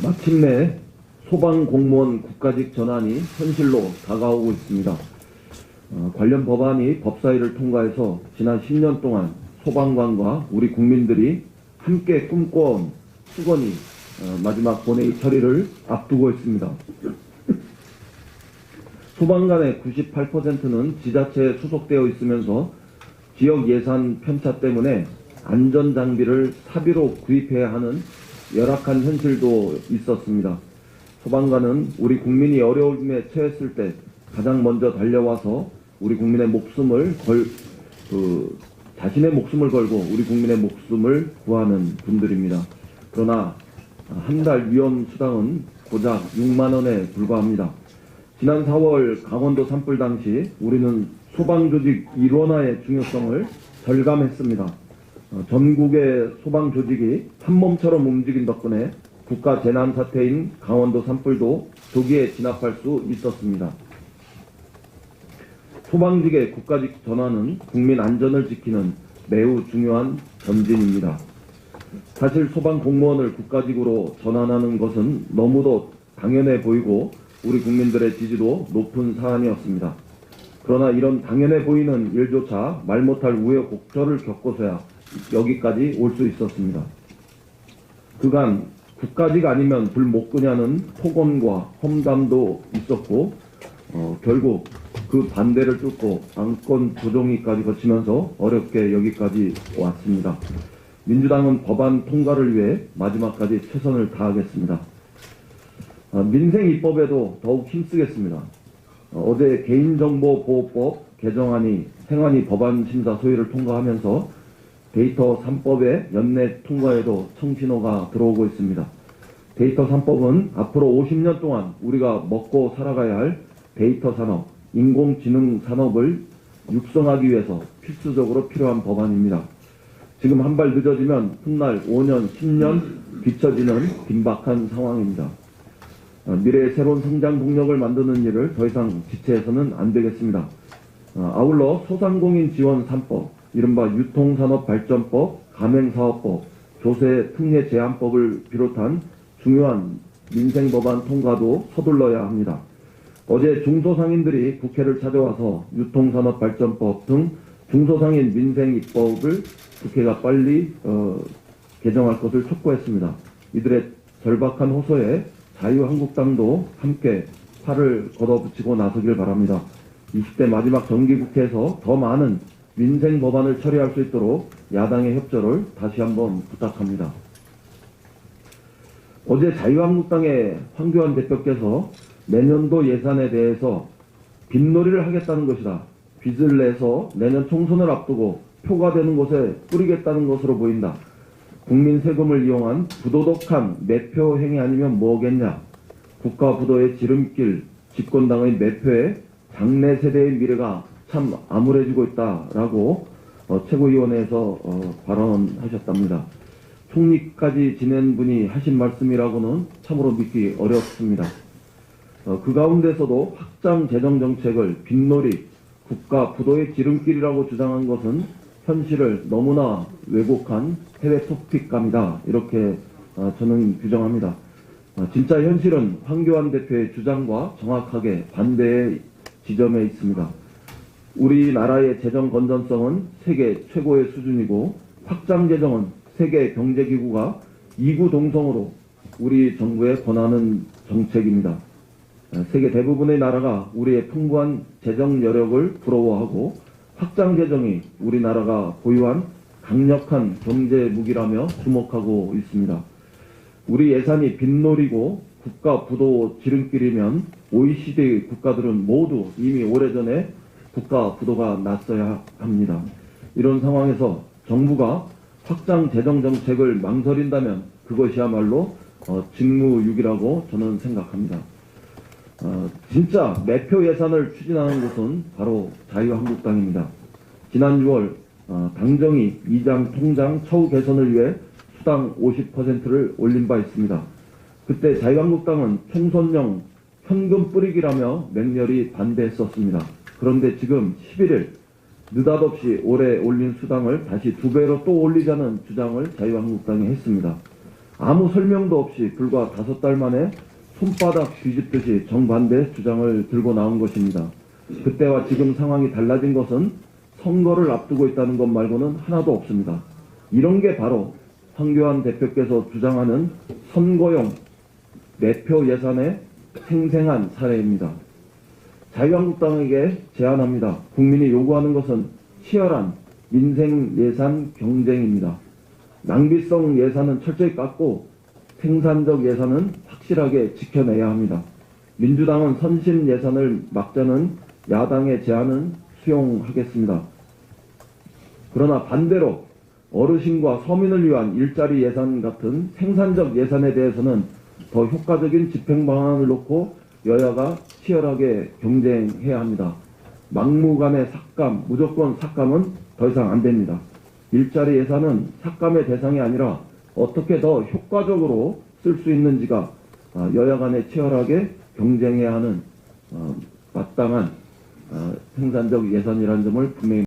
마침내 소방공무원 국가직 전환이 현실로 다가오고 있습니다. 관련 법안이 법사위를 통과해서 지난 10년 동안 소방관과 우리 국민들이 함께 꿈꿔온 수건이 마지막 본회의 처리를 앞두고 있습니다. 소방관의 98%는 지자체에 소속되어 있으면서 지역 예산 편차 때문에 안전장비를 사비로 구입해야 하는 열악한 현실도 있었습니다. 소방관은 우리 국민이 어려움에 처했을 때 가장 먼저 달려와서 우리 국민의 목숨을 자신의 목숨을 걸고 우리 국민의 목숨을 구하는 분들입니다. 그러나 한 달 위험 수당은 고작 6만 원에 불과합니다. 지난 4월 강원도 산불 당시 우리는 소방조직 일원화의 중요성을 절감했습니다. 전국의 소방조직이 한몸처럼 움직인 덕분에 국가 재난사태인 강원도 산불도 조기에 진압할 수 있었습니다. 소방직의 국가직 전환은 국민 안전을 지키는 매우 중요한 전진입니다. 사실 소방공무원을 국가직으로 전환하는 것은 너무도 당연해 보이고 우리 국민들의 지지도 높은 사안이었습니다. 그러나 이런 당연해 보이는 일조차 말 못할 우여곡절을 겪고서야 여기까지 올 수 있었습니다. 그간 국가직 아니면 불 못 끄냐는 폭언과 험담도 있었고 결국 그 반대를 뚫고 안건 조정위까지 거치면서 어렵게 여기까지 왔습니다. 민주당은 법안 통과를 위해 마지막까지 최선을 다하겠습니다. 민생 입법에도 더욱 힘쓰겠습니다. 어제 개인정보보호법 개정안이 행안위 법안 심사 소위를 통과하면서 데이터 3법의 연내 통과에도 청신호가 들어오고 있습니다. 데이터 3법은 앞으로 50년 동안 우리가 먹고 살아가야 할 데이터 산업, 인공지능 산업을 육성하기 위해서 필수적으로 필요한 법안입니다. 지금 한 발 늦어지면 훗날 5년, 10년 뒤처지는 긴박한 상황입니다. 미래의 새로운 성장 동력을 만드는 일을 더 이상 지체해서는 안 되겠습니다. 아울러 소상공인 지원 3법, 이른바 유통산업발전법, 가맹사업법, 조세 특례 제한법을 비롯한 중요한 민생법안 통과도 서둘러야 합니다. 어제 중소상인들이 국회를 찾아와서 유통산업발전법 등 중소상인 민생 입법을 국회가 빨리 개정할 것을 촉구했습니다. 이들의 절박한 호소에 자유한국당도 함께 팔을 걷어붙이고 나서길 바랍니다. 20대 마지막 정기국회에서 더 많은 민생 법안을 처리할 수 있도록 야당의 협조를 다시 한번 부탁합니다. 어제 자유한국당의 황교안 대표께서 내년도 예산에 대해서 빚놀이를 하겠다는 것이다. 빚을 내서 내년 총선을 앞두고 표가 되는 곳에 뿌리겠다는 것으로 보인다. 국민 세금을 이용한 부도덕한 매표 행위 아니면 뭐겠냐. 국가 부도의 지름길, 집권당의 매표에 장래 세대의 미래가 참 암울해지고 있다라고 최고위원회에서 발언하셨답니다. 총리까지 지낸 분이 하신 말씀이라고는 참으로 믿기 어렵습니다. 그 가운데서도 확장 재정 정책을 빚놀이, 국가 부도의 지름길이라고 주장한 것은 현실을 너무나 왜곡한 해외 토픽감이다. 이렇게 저는 규정합니다. 진짜 현실은 황교안 대표의 주장과 정확하게 반대의 지점에 있습니다. 우리나라의 재정 건전성은 세계 최고의 수준이고 확장 재정은 세계 경제기구가 이구동성으로 우리 정부에 권하는 정책입니다. 세계 대부분의 나라가 우리의 풍부한 재정 여력을 부러워하고 확장 재정이 우리나라가 보유한 강력한 경제 무기라며 주목하고 있습니다. 우리 예산이 빚놀이고 국가 부도 지름길이면 OECD 국가들은 모두 이미 오래전에 국가 부도가 났어야 합니다. 이런 상황에서 정부가 확장 재정 정책을 망설인다면 그것이야말로 직무유기라고 저는 생각합니다. 진짜 매표 예산을 추진하는 곳은 바로 자유한국당입니다. 지난 6월 당정이 이장 통장 처우 개선을 위해 수당 50%를 올린 바 있습니다. 그때 자유한국당은 총선용 현금 뿌리기라며 맹렬히 반대했었습니다. 그런데 지금 11일 느닷없이 올해 올린 수당을 다시 2배로 또 올리자는 주장을 자유한국당이 했습니다. 아무 설명도 없이 불과 5달 만에 손바닥 뒤집듯이 정반대 주장을 들고 나온 것입니다. 그때와 지금 상황이 달라진 것은 선거를 앞두고 있다는 것 말고는 하나도 없습니다. 이런 게 바로 황교안 대표께서 주장하는 선거용 매표 예산의 생생한 사례입니다. 자유한국당에게 제안합니다. 국민이 요구하는 것은 치열한 민생 예산 경쟁입니다. 낭비성 예산은 철저히 깎고 생산적 예산은 확실하게 지켜내야 합니다. 민주당은 선심 예산을 막자는 야당의 제안은 수용하겠습니다. 그러나 반대로 어르신과 서민을 위한 일자리 예산 같은 생산적 예산에 대해서는 더 효과적인 집행 방안을 놓고 여야가 치열하게 경쟁해야 합니다. 막무가내 삭감, 무조건 삭감은 더 이상 안 됩니다. 일자리 예산은 삭감의 대상이 아니라 어떻게 더 효과적으로 쓸 수 있는지가 여야 간에 치열하게 경쟁해야 하는 마땅한 생산적 예산이라는 점을 분명히